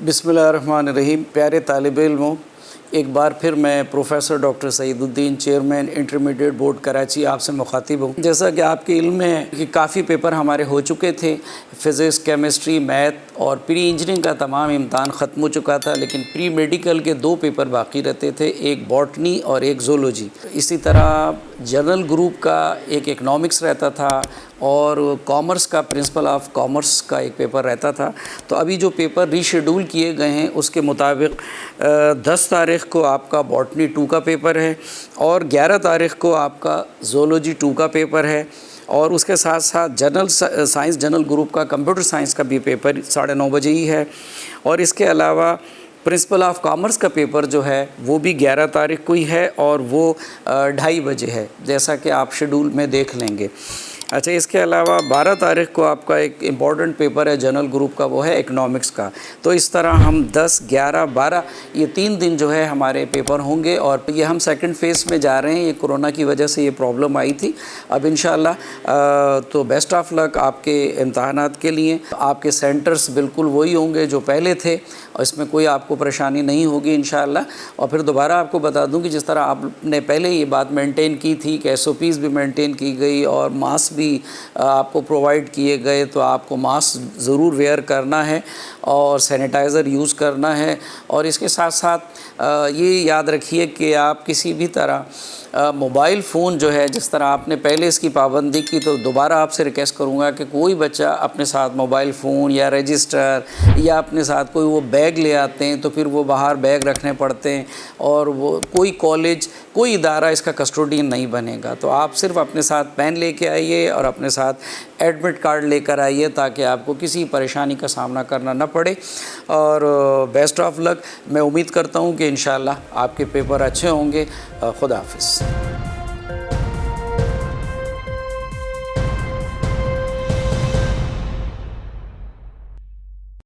بسم اللہ الرحمن الرحیم۔ پیارے طالب علموں، ایک بار پھر میں پروفیسر ڈاکٹر سعید الدین، چیئرمین انٹرمیڈیٹ بورڈ کراچی آپ سے مخاطب ہوں۔ جیسا کہ آپ کے علم میں ہے کہ کافی پیپر ہمارے ہو چکے تھے، فزکس، کیمسٹری، میتھ اور پری انجینئرنگ کا تمام امتحان ختم ہو چکا تھا، لیکن پری میڈیکل کے 2 پیپر باقی رہتے تھے، ایک باٹنی اور ایک زولوجی۔ اسی طرح جنرل گروپ کا ایک اکنامکس رہتا تھا اور کامرس کا پرنسپل آف کامرس کا ایک پیپر رہتا تھا۔ تو ابھی جو پیپر ری شیڈول کیے گئے ہیں اس کے مطابق 10 تاریخ کو آپ کا باٹنی 2 کا پیپر ہے اور 11 تاریخ کو آپ کا زولوجی 2 کا پیپر ہے، اور اس کے ساتھ ساتھ جنرل سائنس جنرل گروپ کا کمپیوٹر سائنس کا بھی پیپر 9:30 بجے ہی ہے، اور اس کے علاوہ پرنسپل آف کامرس کا پیپر جو ہے وہ بھی 11 تاریخ کو ہی ہے اور وہ 2:30 بجے ہے، جیسا کہ آپ شیڈول میں دیکھ لیں گے۔ اچھا، اس کے علاوہ 12 تاریخ کو آپ کا ایک امپورٹنٹ پیپر ہے جنرل گروپ کا، وہ ہے اکنامکس کا۔ تو اس طرح ہم 10، 11، 12 یہ 3 دن جو ہے ہمارے پیپر ہوں گے، اور یہ ہم سیکنڈ فیز میں جا رہے ہیں۔ یہ کورونا کی وجہ سے یہ پرابلم آئی تھی، اب انشاءاللہ تو بیسٹ آف لک آپ کے امتحانات کے لیے۔ آپ کے سینٹرز بالکل وہی ہوں گے جو پہلے تھے، اور اس میں کوئی آپ کو پریشانی نہیں ہوگی انشاءاللہ۔ اور پھر دوبارہ آپ کو بتا دوں کہ جس طرح آپ نے پہلے یہ بات مینٹین کی تھی کہ SOPs بھی مینٹین کی گئی اور ماسک بھی آپ کو پرووائڈ کیے گئے، تو آپ کو ماسک ضرور ویئر کرنا ہے اور سینیٹائزر یوز کرنا ہے، اور اس کے ساتھ ساتھ یہ یاد رکھیے کہ آپ کسی بھی طرح موبائل فون جو ہے، جس طرح آپ نے پہلے اس کی پابندی کی، تو دوبارہ آپ سے ریکویسٹ کروں گا کہ کوئی بچہ اپنے ساتھ موبائل فون یا رجسٹر یا اپنے ساتھ کوئی وہ بیگ لے آتے ہیں تو پھر وہ باہر بیگ رکھنے پڑتے ہیں، اور وہ کوئی کالج، کوئی ادارہ اس کا کسٹوڈین نہیں بنے گا۔ تو آپ صرف اپنے ساتھ پین لے کے آئیے اور اپنے ساتھ ایڈمٹ کارڈ لے کر آئیے، تاکہ آپ کو کسی پریشانی کا سامنا کرنا نہ پڑے، اور بیسٹ آف لک۔ میں امید کرتا ہوں کہ انشاءاللہ آپ کے پیپر اچھے ہوں گے۔ خدا حافظ۔